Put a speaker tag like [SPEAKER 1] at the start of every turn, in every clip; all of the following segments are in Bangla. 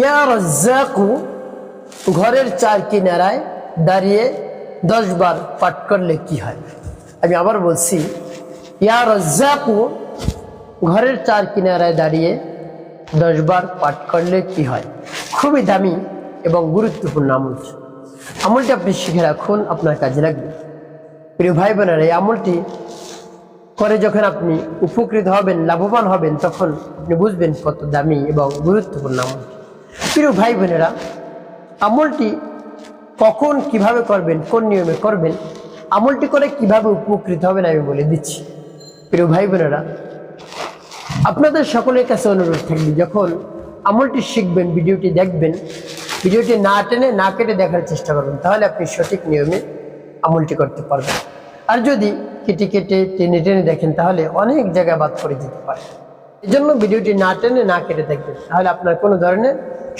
[SPEAKER 1] ইয়া রাজ্জাকু ঘরের চার কিনারায় দাঁড়িয়ে 10 বার পাঠ করলে কি হয়? আমি আবার বলছি, ইয়া রাজ্জাকু ঘরের চার কিনারায় দাঁড়িয়ে 10 বার পাঠ করলে কি হয়? খুবই দামি এবং গুরুত্বপূর্ণ আমল। আমলটি আপনি শিখে রাখুন, আপনার কাজে লাগবে। প্রিয় ভাই বোনেরা, এই আমলটি করে যখন আপনি উপকৃত হবেন, লাভবান হবেন, তখন আপনি বুঝবেন কত দামি এবং গুরুত্বপূর্ণ আমল। প্রিয় ভাই বোনেরা, আমলটি কখন কিভাবে করবেন, কোন নিয়মে করবেন, আমলটি করে কিভাবে উপকৃত হবেন আমি বলে দিচ্ছি। প্রিয় ভাই বোনেরা, আপনাদের সকলের কাছে অনুরোধ থাকবে, যখন আমলটি শিখবেন, ভিডিওটি দেখবেন, ভিডিওটি না টেনে না কেটে দেখার চেষ্টা করবেন, তাহলে আপনি সঠিক নিয়মে আমলটি করতে পারবেন। আর যদি কেটে কেটে টেনে টেনে দেখেন, তাহলে অনেক জায়গায় বাদ করে দিতে পারে। এই জন্য ভিডিওটি না টেনে না কেটে দেখবেন, তাহলে আপনার কোনো ধরনের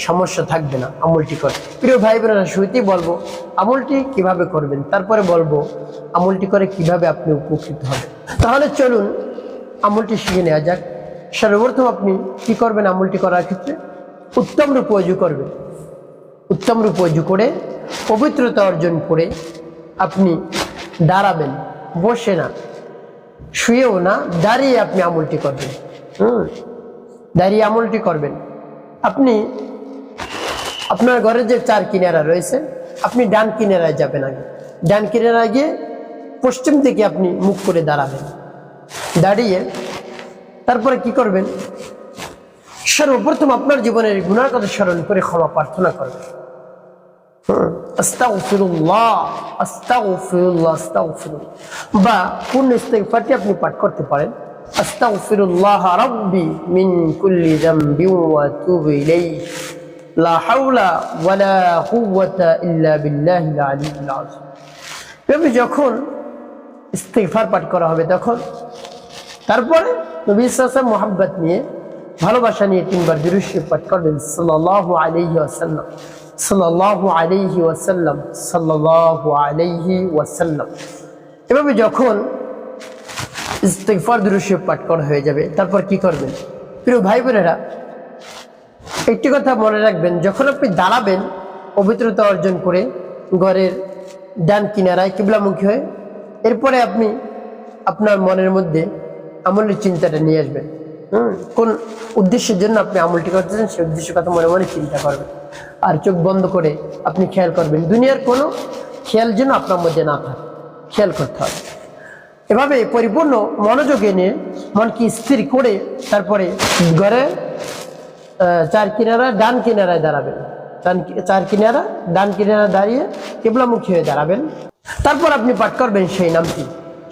[SPEAKER 1] সমস্যা থাকবে না আমলটি করে। প্রিয় ভাই বোনেরা, শুরুতেই বলবো আমলটি কিভাবে করবেন, তারপরে বলবো আমলটি করে কিভাবে আপনি উপকৃত হবেন। তাহলে চলুন আমলটি শিখে নেওয়া যাক। সর্বপ্রথম আপনি কি করবেন? আমলটি করার ক্ষেত্রে উত্তম রূপে ওযু করবেন। উত্তম রূপে ওযু করে পবিত্রতা অর্জন করে আপনি দাঁড়াবেন, বসে না, শুয়েও না, দাঁড়িয়ে আপনি আমলটি করবেন। দাঁড়িয়ে আমলটি করবেন। আপনি আপনার ঘরের যে চার কিনারা রয়েছে, আপনি ডান কিনারায় যাবেন। আগে ডান কিনারায় গিয়ে পশ্চিম দিকে আপনি মুখ করে দাঁড়াবেন। দাঁড়িয়ে তারপরে কি করবেন? সর্বপ্রথম আপনার জীবনের গুনার কথা স্মরণ করে ক্ষমা প্রার্থনা করবেন। আস্তাগফিরুল্লাহ, আস্তাগফিরুল্লাহ, আস্তাগফিরুল্লাহ, বা পূর্ণ ইস্তিগফারটি আপনি পাঠ করতে পারেন। আস্তাগফিরুল্লাহ রাব্বি মিন কুল্লি যামবি ওয়া আতুবু ইলাইহি লা হাওলা ওয়ালা কুওয়াতা ইল্লা বিল্লাহিল আলিয়্যিল আযীম। তবে যখন ইস্তিগফার পাঠ করা হবে, তখন তারপরে নবী সাল্লাল্লাহু আলাইহি ওয়াসাল্লাম মুহাব্বত নিয়ে, ভালোবাসা নিয়ে 3 বার দুরূদ শরীফ পাঠ করবেন। সাল্লাল্লাহু আলাইহি ওয়াসাল্লাম, সাল্লাল্লাহু আলাইহি ওয়াসাল্লাম, সাল্লাল্লাহু আলাইহি ওয়াসাল্লাম। এভাবে যখন ইস্তিগফার দুরূদ শরীফ পাঠ করা হয়ে যাবে, তারপর কি করবেন? প্রিয় ভাই বোনেরা, একটি কথা মনে রাখবেন, যখন আপনি দাঁড়াবেন পবিত্রতা অর্জন করে ঘরের ডান কিনারায় কিবলামুখী হয়ে, এরপরে আপনি আপনার মনের মধ্যে আমলের চিন্তাটা নিয়ে আসবেন। কোন উদ্দেশ্যের জন্য আপনি আমলটি করতেছেন, সেই উদ্দেশ্যের কথা মনে মনে চিন্তা করবেন। আর চোখ বন্ধ করে আপনি খেয়াল করবেন, দুনিয়ার কোনো খেয়াল যেন আপনার মধ্যে না থাকে, খেয়াল করতে হবে। এভাবে পরিপূর্ণ মনোযোগে নিয়ে মনকে স্থির করে তারপরে ঘরে চার কিনারা ডান কিনারায় দাঁড়াবেন। চার কিনারা ডান কিনারা দাঁড়িয়ে কিবলামুখী হয়ে দাঁড়াবেন। তারপর আপনি পাঠ করবেন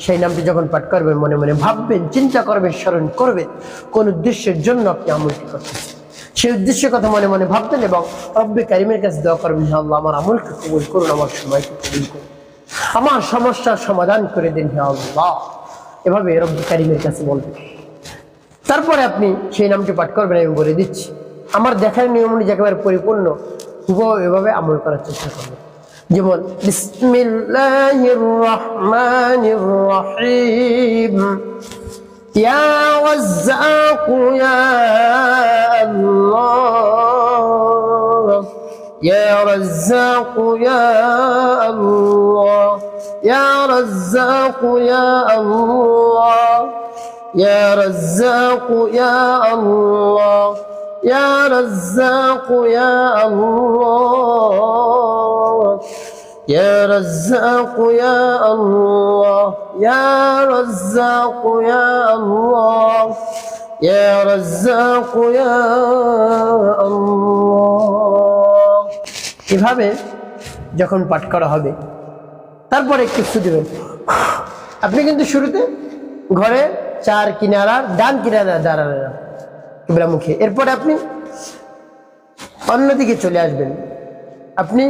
[SPEAKER 1] সেই নামটি যখন পাঠ করবেন, মনে মনে ভাববেন, চিন্তা করবেন, স্মরণ করবেন কোন উদ্দেশ্যের জন্য আপনি আমলটি করতেছেন, সেই উদ্দেশ্যের কথা মনে মনে ভাববেন এবং রব্বে কারিমের কাছে দোয়া করবেন, হে আল্লাহ, আমার আমলকে কবুল করুন, আমার সময়কে কবুল করুন, আমার সমস্যার সমাধান করে দিন, হে আল্লাহ। এভাবে রব্বে কারিমের কাছে বলবেন। তারপরে আপনি সেই নামটি পাঠ করবেন। আমি বলে দিচ্ছি, আমার দেখার নিয়ম অনুযায়ী একেবারে পরিপূর্ণ এভাবে আমল করার চেষ্টা করবেন। যেমন বিসমিল্লাহির রহমানির রহিম, ইয়া রাজ্জাকু ইয়া আল্লাহ, ইয়া রাজ্জাকু ইয়া আল্লাহ, ইয়া রাজ্জাকু ইয়া আল্লাহ, ইয়া রাজ্জাকু ইয়া আল্লাহ, ইয়া রাজ্জাকু ইয়া আল্লাহ, ইয়া রাজ্জাকু ইয়া আল্লাহ, ইয়া রাজ্জাকু ইয়া আল্লাহ, ইয়া রাজ্জাকু ইয়া আল্লাহ। এভাবে যখন পাঠ করা হবে, তারপরে একটু ছু দেবেন। আপনি কিন্তু শুরুতে ঘরে চার কিনারা ডান কিনারা দাঁড়ালেন কিবলামুখী, এরপরে আপনি অন্যদিকে চলে আসবেন। আপনি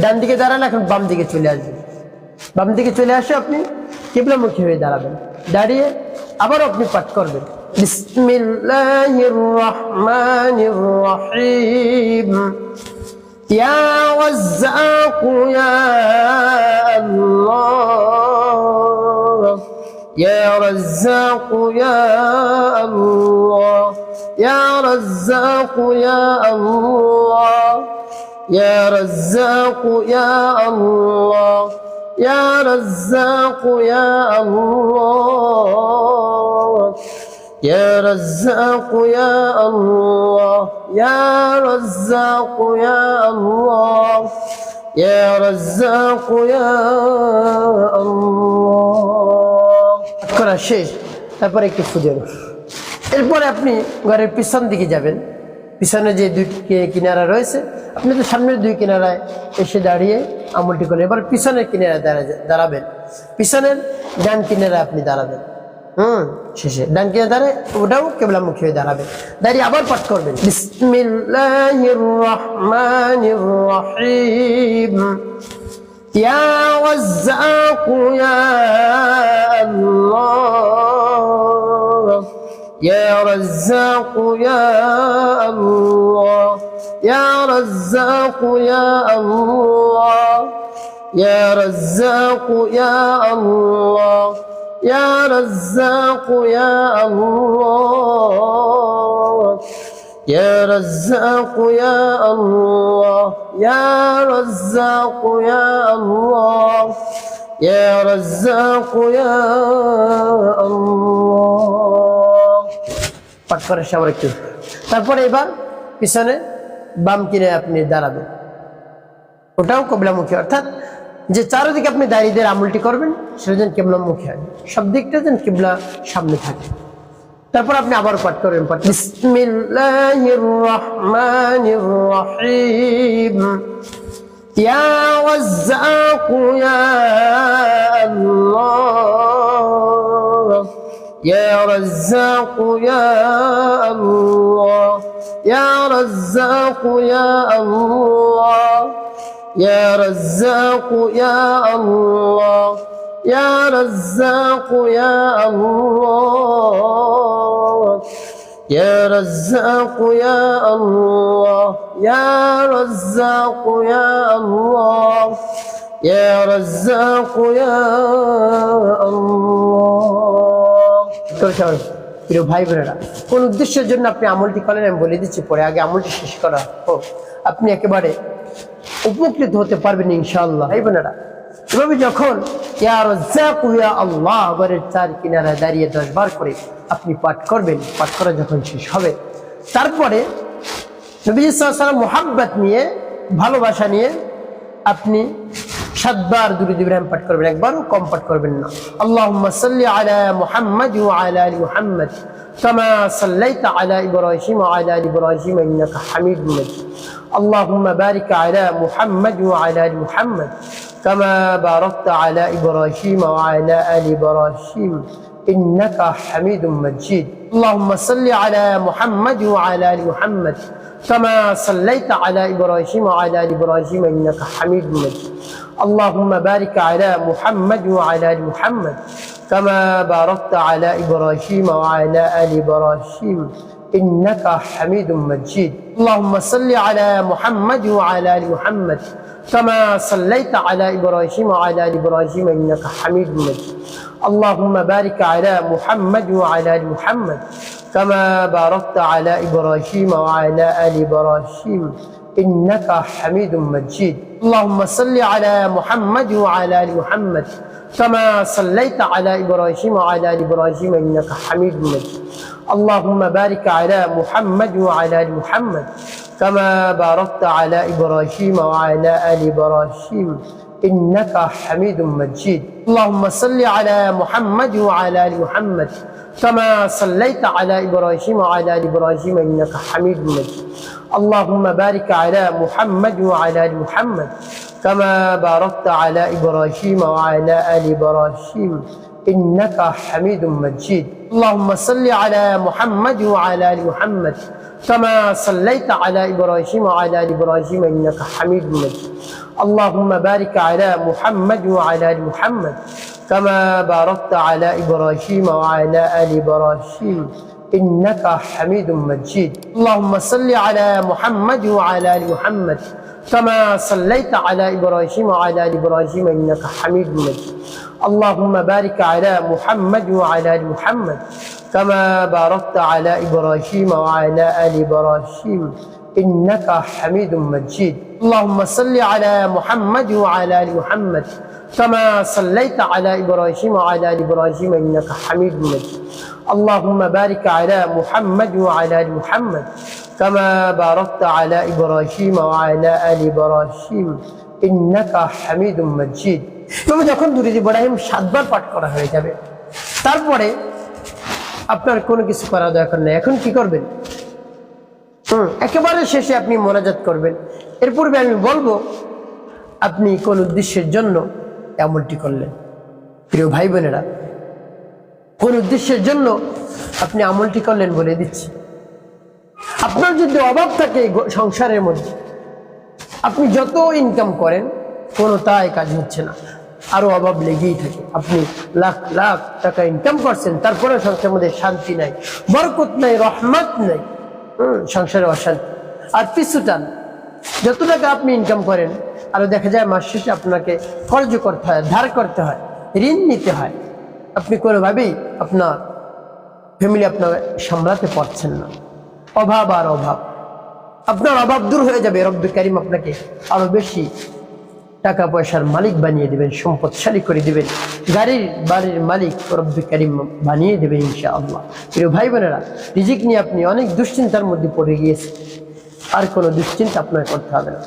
[SPEAKER 1] ডান দিকে দাঁড়ান, এখন বাম দিকে চলে আসবেন। বাম দিকে চলে আসে আপনি কিবলামুখী হয়ে দাঁড়াবেন। দাঁড়িয়ে আবার আপনি পাঠ করবেন, বিসমিল্লাহির রহমানির রহিম, ইয়া রাজ্জাকু ইয়া আল্লাহ, ইয়া রাজ্জাকু ইয়া আল্লাহ, ইয়া রাজ্জাকু ইয়া আল্লাহ, يا رزاق يا الله يا رزاق يا الله يا رزاق يا الله يا رزاق يا الله يا رزاق يا الله করা শেষ তারপরে একটু ফুজে এরপরে আপনি ঘরের পিছন দিকে যাবেন পিছনে যে দুই কিনারা রয়েছে আপনি তো সামনের দুই কিনারায় এসে দাঁড়িয়ে আমলটি করেন এবার পিছনের কিনারায় দাঁড়াবেন পিছনের ডান কিনারায় আপনি দাঁড়াবেন শেষে ডান কিনারে দাঁড়ায় ওটাও কিবলামুখী হয়ে দাঁড়াবেন দাঁড়িয়ে আবার পাঠ করবেন বিসমিল্লাহির রহমানির রহিম ইয়া রাজ্জাক ইয়া আল্লাহ يا رزاق يا الله يا رزاق يا الله يا رزاق يا الله يا رزاق يا الله يا رزاق يا الله يا رزاق يا الله يا رزاق يا الله পাঠ করার সময় একটু তারপরে এবার পিছনে বাম কিনে আপনি দাঁড়াবেন ওটাও কিবলামুখী অর্থাৎ যে চারিদিকে আপনি দাঁড়িয়ে দিয়ে আমলটি করবেন সেটা যেন কিবলামুখী হয় সব দিকটা যেন কিবলা সামনে থাকে তারপর আপনি আবার পাঠ করবেন বিসমিল্লাহির রহমানির রহিম ইয়া রাজ্জাক ইয়া আল্লাহ يا رزاق يا الله يا رزاق يا الله يا رزاق يا الله يا رزاق يا الله يا رزاق يا الله يا رزاق يا الله يا رزاق يا الله প্রিয় ভাই বোনেরা কোন উদ্দেশ্যের জন্য আপনি আমলটি করেন আমি বলে দিচ্ছি পরে আগে আমলটি শেষ করা হোক আপনি একেবারে উপকৃত হতে পারবেন ইনশাআল্লাহ ভাই বোনেরা এভাবে যখন ইয়া রাজ্জাক ইয়া আল্লাহ ঘরের চার কিনারায় দাঁড়িয়ে 10 বার করে আপনি পাঠ করবেন পাঠ করা যখন শেষ হবে তারপরে নবীজি সাল্লাল্লাহু আলাইহি ওয়াসাল্লাম মুহাব্বত নিয়ে ভালোবাসা নিয়ে আপনি 7 বার দুরূদ ইব্রাহিম পাঠ করবেন একবারও কম পাঠ করবেন না আল্লাহুম্মা সাল্লি আলা মুহাম্মাদ ওয়া আলা আলি মুহাম্মাদ কামা সাল্লাইতা আলা ইব্রাহিম ওয়া আলা আলি ইব্রাহিম ইন্নাকা হামিদুম মাজিদ আল্লাহুম্মা বারিক আলা মুহাম্মাদ ওয়া আলা আলি মুহাম্মাদ কামা বারাকতা আলা ইব্রাহিম ওয়া আলা আলি ইব্রাহিম ইন্নাকা হামিদুম মাজিদ আল্লাহুম্মা সাল্লি আলা মুহাম্মাদ ওয়া আলা আলি মুহাম্মাদ كما صليت على إبراهيم وعلى آل إبراهيم إنك حميد مجيد اللهم بارك على محمد وعلى آل محمد كما باركت على إبراهيم وعلى آل إبراهيم إنك حميد مجيد اللهم صل على محمد وعلى آل محمد كما صليت على إبراهيم وعلى آل إبراهيم إنك حميد مجيد اللهم بارك على محمد وعلى آل محمد كما باركت على إبراهيم وعلى آل إبراهيم إنك حميد مجيد اللهم صل على محمد وعلى آل محمد كما صليت على إبراهيم وعلى آل إبراهيم إنك حميد مجيد اللهم بارك على محمد وعلى آل محمد كما باركت على إبراهيم وعلى آل إبراهيم إنك حميد مجيد اللهم صل على محمد وعلى آل محمد كما صليت على إبراهيم وعلى آل إبراهيم إنك حميد مجيد اللهم بارك على محمد وعلى آل محمد كما باركت على إبراهيم وعلى آل إبراهيم إنك حميد مجيد اللهم صل على محمد وعلى آل محمد كما صليت على إبراهيم وعلى آل إبراهيم إنك حميد مجيد اللهم بارك على محمد وعلى آل محمد كما باركت على إبراهيم وعلى آل إبراهيم إنك حميد مجيد اللهم صل على محمد وعلى آل محمد كما صليت على إبراهيم وعلى آل إبراهيم إنك حميد مجيد اللهم بارك على محمد وعلى آل محمد كما باركت على إبراهيم وعلى آل إبراهيم إنك حميد مجيد اللهم صل على محمد وعلى آل محمد كما صليت على إبراهيم وعلى آل إبراهيم إنك حميد مجيد اللهم بارك على محمد وعلى آل محمد كما باركت على إبراهيم وعلى آل إبراهيم إنك حميد مجيد তুমি যখন দুরূদ ইব্রাহিম 7 বার পাঠ করা হয়ে যাবে তারপরে আপনার কোনো কিছু করা দরকার নেই এখন কি করবেন একেবারে শেষে আপনি মোনাজাত করবেন এর পূর্বে আমি বলবো আপনি কোন উদ্দেশ্যের জন্য আমলটি করলেন প্রিয় ভাই বোনেরা কোন উদ্দেশ্যের জন্য আপনি আমলটি করলেন বলে দিচ্ছি আপনার যদি অভাব থাকে সংসারের মধ্যে আপনি যত ইনকাম করেন কোনো তাই কাজ হচ্ছে না আরো অভাব লেগেই থাকে আপনি লাখ লাখ টাকা ইনকাম করছেন তারপরে সংসারের মধ্যে শান্তি নাই বরকত নাই রহমত নাই সংসারে অশান্তি আর পিছু টান যত টাকা আপনি ইনকাম করেন আরো দেখা যায় মাস শেষে আপনাকে খরচ করতে হয় ধার করতে হয় ঋণ নিতে হয় আপনি কোনোভাবেই আপনার ফ্যামিলি আপনার সামলাতে পারছেন না অভাব আর অভাব আপনার অভাব দূর হয়ে যাবে রব্বুল কারীম আপনাকে আরো বেশি টাকা পয়সার মালিক বানিয়ে দিবেন সম্পদশালী করে দিবেন গাড়ির বাড়ির মালিক রব্বুল কারীম বানিয়ে দেবেন ইনশাআল্লাহ প্রিয় ভাই বোনেরা রিজিক নিয়ে আপনি অনেক দুশ্চিন্তার মধ্যে পড়ে গিয়েছেন আর কোনো দুশ্চিন্তা আপনার করতে হবে না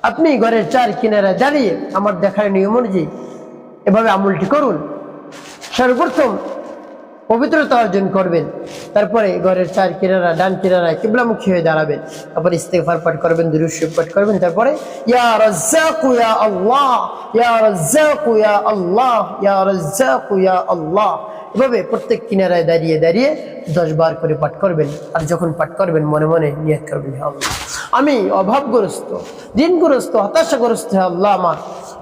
[SPEAKER 1] আপনি ঘরের চার কিনারায় দাঁড়িয়ে আমার দেখার নিয়ম অনুযায়ী এভাবে আমলটি করুন সর্বপ্রথম পবিত্রতা অর্জন করবেন তারপরে ঘরের চার কিনারা ডান কিনারায় কিবলামুখী হয়ে দাঁড়াবেন তারপরে ইস্তেগফার পাঠ করবেন দুরূদ শরীফ পাঠ করবেন তারপরে ইয়া রাজ্জাকু ইয়া আল্লাহ ইয়া রাজ্জাকু ইয়া আল্লাহ ইয়া রাজ্জাকু ইয়া আল্লাহ এভাবে প্রত্যেক কিনারায় দাঁড়িয়ে দাঁড়িয়ে 10 বার করে পাঠ করবেন আর যখন পাঠ করবেন মনে মনে নিয়ত করবেন হে আল্লাহ আমি অভাবগ্রস্ত ঋণগ্রস্ত হতাশাগ্রস্ত হে আল্লাহ আমার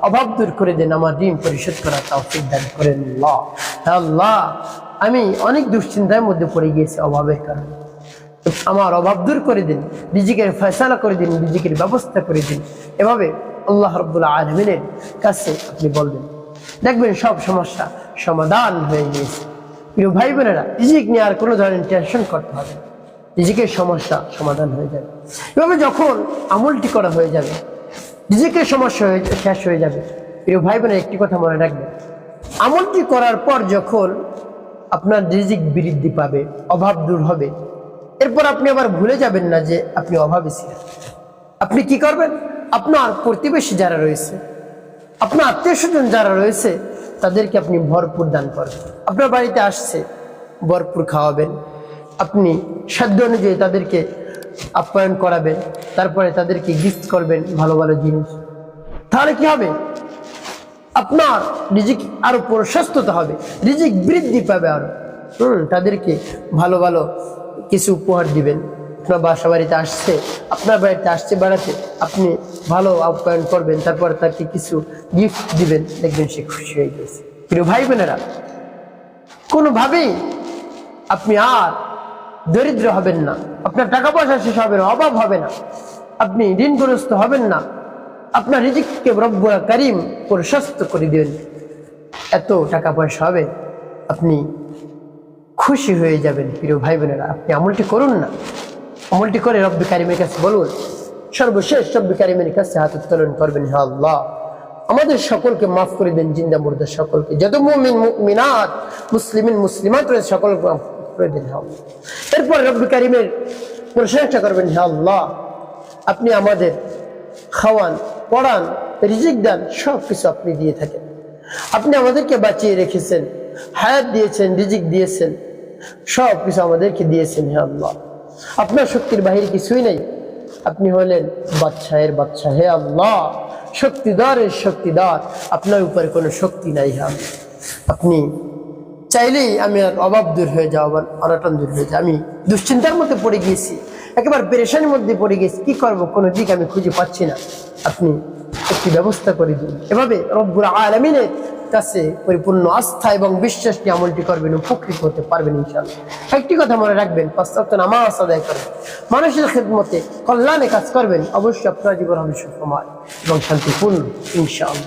[SPEAKER 1] অভাব দূর করে দেন আমার ঋণ পরিশোধ করার তৌফিক দান করেন আল্লাহ হে আল্লাহ আমি অনেক দুশ্চিন্তার মধ্যে পড়ে গিয়েছি অভাবের কারণে আমার অভাব দূর করে দিন রিজিকের ফয়সালা করে দিন রিজিকের ব্যবস্থা করে দিন এভাবে আল্লাহ রাব্বুল আলামিনের কাছে আপনি বলবেন দেখবেন সব সমস্যা সমাধান হয়ে গিয়েছে প্রিয় ভাই বোনেরা রিজিক নিয়ে আর কোনো ধরনের টেনশন করতে হবে না রিজিকের সমস্যা সমাধান হয়ে যাবে এভাবে যখন আমলটি করা হয়ে যাবে রিজিকের সমস্যা শেষ হয়ে যাবে প্রিয় ভাই বোনেরা একটি কথা মনে রাখবেন আমলটি করার পর যখন আপনার রিজিক বৃদ্ধি পাবে অভাব দূর হবে এরপর আপনি আবার ভুলে যাবেন না যে আপনি অভাবী ছিলেন আপনি কি করবেন আপনার প্রতিবেশী যারা রয়েছে আপনার আত্মীয় স্বজন যারা রয়েছে তাদেরকে আপনি ভরপুর দান করবেন আপনার বাড়িতে আসছে ভরপুর খাওয়াবেন আপনি সাধ্য অনুযায়ী তাদেরকে আপ্যায়ন করাবেন তারপরে তাদেরকে গিফট করবেন ভালো ভালো জিনিস তাহলে কি হবে আপনার রিজিক আরো প্রশস্ততা হবে রিজিক বৃদ্ধি পাবে আরো তাদেরকে ভালো ভালো কিছু উপহার দিবেন আপনার বাসা বাড়িতে আসছে আপনার বাড়িতে আসছে বেড়াতে আপনি ভালো আপ্যায়ন করবেন তারপর তাকে কিছু গিফট দিবেন দেখবেন সে খুশি হয়ে গেছে প্রিয় ভাই বোনেরা কোনোভাবেই আপনি আর দরিদ্র হবেন না আপনার টাকা পয়সা শেষ হবে না অভাব হবে না আপনি ঋণগ্রস্ত হবেন না আপনার রিজিককে রব্বুল কারীম প্রশস্ত করে দিবেন এত টাকা পয়সা হবে আপনি খুশি হয়ে যাবেন প্রিয় ভাই বোনেরা আপনি আমলটি করুন না আমলটি করে রব্বুল কারীমের কাছে বলুন সর্বশেষ রব্বুল কারীমের কাছে হাত উত্তোলন করবেন হে আল্লাহ আমাদের সকলকে মাফ করে দেন জিন্দা মুর্দা সকলকে যত মুমিন মুমিনাত মুসলিমিন মুসলিমাত রয়েছে সকলকে মাফ করে দেন হে আল্লাহ এরপর রব্বুল কারীমের প্রশংসা করবেন হে আল্লাহ আপনি আমাদের খাওয়ান পড়ান রিজিক দান সব কিছু আপনি দিয়ে থাকেন আপনি আমাদেরকে বাঁচিয়ে রেখেছেন হায়াত দিয়েছেন রিজিক দিয়েছেন সব কিছু আমাদেরকে দিয়েছেন হে আল্লাহ আপনার শক্তির বাহিরে কিছুই নেই আপনি হলেন বাদশাহের বাদশাহ হে আল্লাহ শক্তিদারের শক্তিদার আপনার উপরে কোনো শক্তি নাই হে আল্লাহ আপনি চাইলেই আমি আর অভাব দূর হয়ে যাও অনটন দূর হয়ে যায় আমি দুশ্চিন্তার মধ্যে পড়ে গিয়েছি একেবারে পেরেশানির মধ্যে পড়ে গেছি কি করব কোনো দিক আমি খুঁজে পাচ্ছি না আপনি একটি ব্যবস্থা করে দিন এভাবে রব্বুল আলামিনের কাছে পরিপূর্ণ আস্থা এবং বিশ্বাস নিয়ে আমলটি করবেন উপকৃত হতে পারবেন ইনশাআল্লাহ একটি কথা মনে রাখবেন 5 ওয়াক্ত নামাজ আদায় করবেন মানুষের খিদমতে কল্যাণে কাজ করবেন অবশ্যই আপনার জীবন হবে সুখময় এবং শান্তিপূর্ণ ইনশাআল্লাহ।